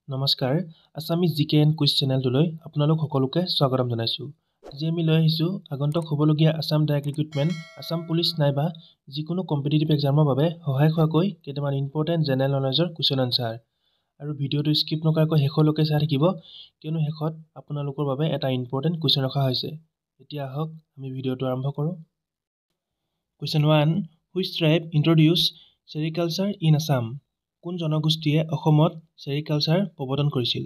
নমস্কাৰ আছামিজ জিকে and quiz চেনেলটোলৈ আপোনালোক সকলোকে স্বাগতম জনাইছোঁ। আজি আমি লৈ আহিছোঁ আগন্তুক হ'বলগীয়া Assam direct recruitment, Assam police নাইবা যিকোনো কম্পিটিটিভ এক্সামৰ বাবে সহায় হোৱাকৈ কেইটামান ইম্পৰ্টেণ্ট জেনেৰেল নলেজৰ কুৱেশ্যন আনচাৰ। আৰু ভিডিঅ'টো স্কিপ নকৰাকৈ শেষলৈকে চাই থাকিব, কিয়নো শেষত আপোনালোকৰ বাবে এটা ইম্পৰ্টেণ্ট কুৱেশ্যন ৰখা হৈছে। এতিয়া আহক আমি ভিডিঅ'টো আৰম্ভ কৰোঁ। Question 1, which tribe introduce sericulture in Assam? কোন জনগোষ্ঠীয়ে অসমত চেৰিকালচাৰ প্ৰৱৰ্তন কৰিছিল?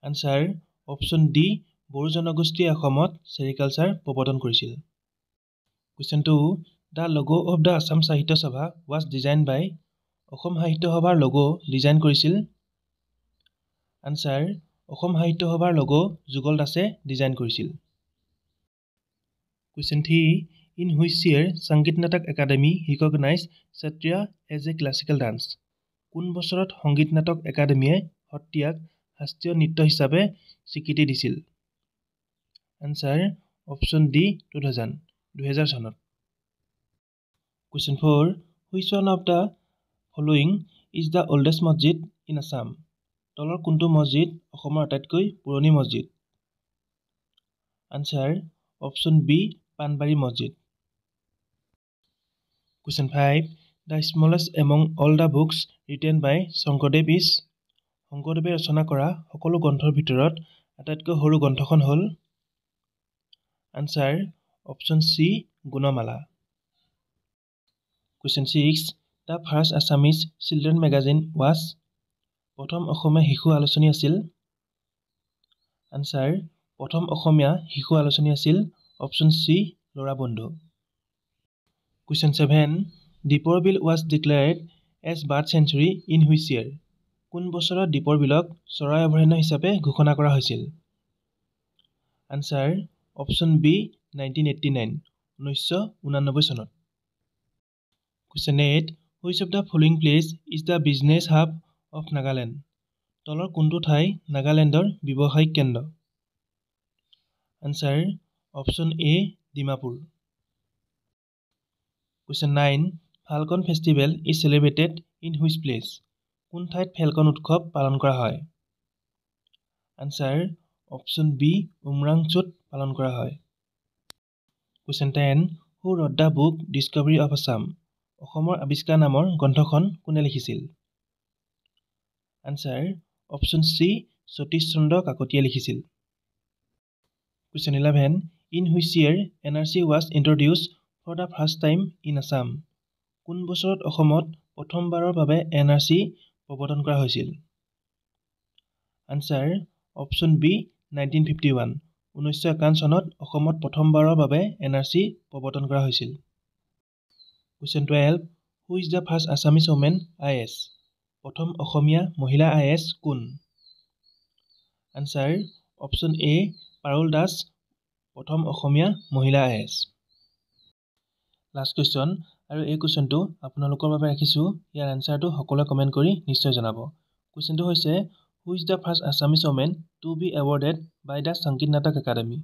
আনচাৰ অপশ্যন ডি, বড়ো জনগোষ্ঠীয়ে অসমত চেৰিকালচাৰ প্ৰৱৰ্তন কৰিছিল। Question 2, the logo of the Assam সাহিত্য সভা ৱাজ ডিজাইন বাই? অসম সাহিত্য সভাৰ লগো ডিজাইন কৰিছিল? আনচাৰ অসম সাহিত্য সভাৰ লগো যুগল দাসে ডিজাইন কৰিছিল। Question 3, in which year Sangeet Natak Akademi recognize Sattriya as a classical dance? কোন বছৰত সংগীত নাটক একাডেমীয়ে সত্ৰিয়াক শাস্ত্ৰীয় নৃত্য হিচাপে স্বীকৃতি দিছিল? আনচাৰ অপশ্যন ডি 2000 চনত। Question 4, which one of the following is the oldest মছজিদ ইন আছাম? তলৰ কোনটো মছজিদ অসমৰ আটাইতকৈ পুৰণি মছজিদ? আনচাৰ অপশ্যন বি, পাণবাৰী মছজিদ। Question 5, the smallest among all the books written by Sankardev is? শংকৰদেৱে ৰচনা কৰা সকলো গ্ৰন্থৰ ভিতৰত আটাইতকৈ সৰু গ্ৰন্থখন হ'ল? Answer option C, Gunamala. Question 6, the first Assamese children magazine was? প্ৰথম অসমীয়া শিশু আলোচনী আছিল? আনচাৰ প্ৰথম অসমীয়া শিশু আলোচনী আছিল অপশ্যন চি, ল'ৰা বন্ধু। Question 7, Deepor Beel was declared as bird sanctuary in which year? কোন বছৰত দীপৰ বিলক চৰাই অভয়াৰণ্য হিচাপে ঘোষণা কৰা হৈছিল? আনচাৰ অপশ্যন বি, 1989 চনত। Question 8, which of the following place is the business hub of Nagaland? তলৰ কোনটো ঠাই নাগালেণ্ডৰ ব্যৱসায়িক কেন্দ্ৰ? Answer option A, Dimapur. Question 9, falcon festival is celebrated in which place? কোন ঠাইত ফেলকন উৎসৱ পালন কৰা হয়? আনচাৰ অপশ্যন বি, উমৰাংচুত পালন কৰা হয়। Question 10, who wrote the book Discovery of Assam? অসমৰ আৱিষ্কাৰ নামৰ গ্ৰন্থখন কোনে লিখিছিল? Answer option C, Satish Chandra কাকতিয়ে লিখিছিল। Question 11, in which year NRC was introduced for the first time in Assam? কোন বছৰত অসমত প্ৰথমবাৰৰ বাবে NRC প্ৰৱৰ্তন কৰা হৈছিল? আনচাৰ অপশ্যন বি, 1951 চনত অসমত প্ৰথমবাৰৰ বাবে NRC প্ৰৱৰ্তন কৰা হৈছিল। Question 12, who is the first Assamese women IAS? প্ৰথম অসমীয়া মহিলা IAS কোন? আনচাৰ অপশ্যন এ, পাৰুল দাস প্ৰথম অসমীয়া মহিলা IAS। লাষ্ট কুৱেশ্যন, আৰু এই কুৱেশ্যনটো আপোনালোকৰ বাবে ৰাখিছোঁ, ইয়াৰ এনচাৰটো সকলোৱে কমেণ্ট কৰি নিশ্চয় জনাব। কুৱেশ্যনটো হৈছে, who is the first Assamese women to be awarded by the Sangeet Natak academy?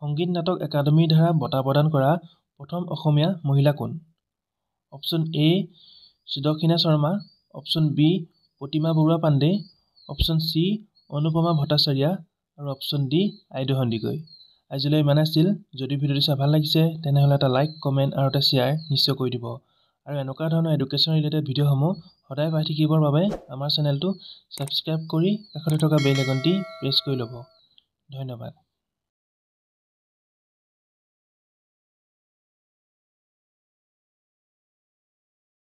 সংগীত নাটক একাডেমীৰ দ্বাৰা বঁটা প্ৰদান কৰা প্ৰথম অসমীয়া মহিলা কোন? Option A, Sudakshina Sarma, option B, Pratima Barua Pandey, option C, Anupama Bhattacharya আৰু অপশ্যন ডি, আইদেউ সন্দিকৈ। আজিলৈ ইমান আছিল। যদি ভিডিঅ'টো চাই ভাল লাগিছে তেনেহ'লে এটা লাইক, কমেণ্ট আৰু এটা শ্বেয়াৰ নিশ্চয় কৰি দিব। আৰু এনেকুৱা ধৰণৰ এডুকেশ্যন ৰিলেটেড ভিডিঅ'সমূহ সদায় পাই থাকিবৰ বাবে আমাৰ চেনেলটো ছাবস্ক্ৰাইব কৰি কাষতে থকা বেল আইকনটি প্ৰেছ কৰি ল'ব। ধন্যবাদ।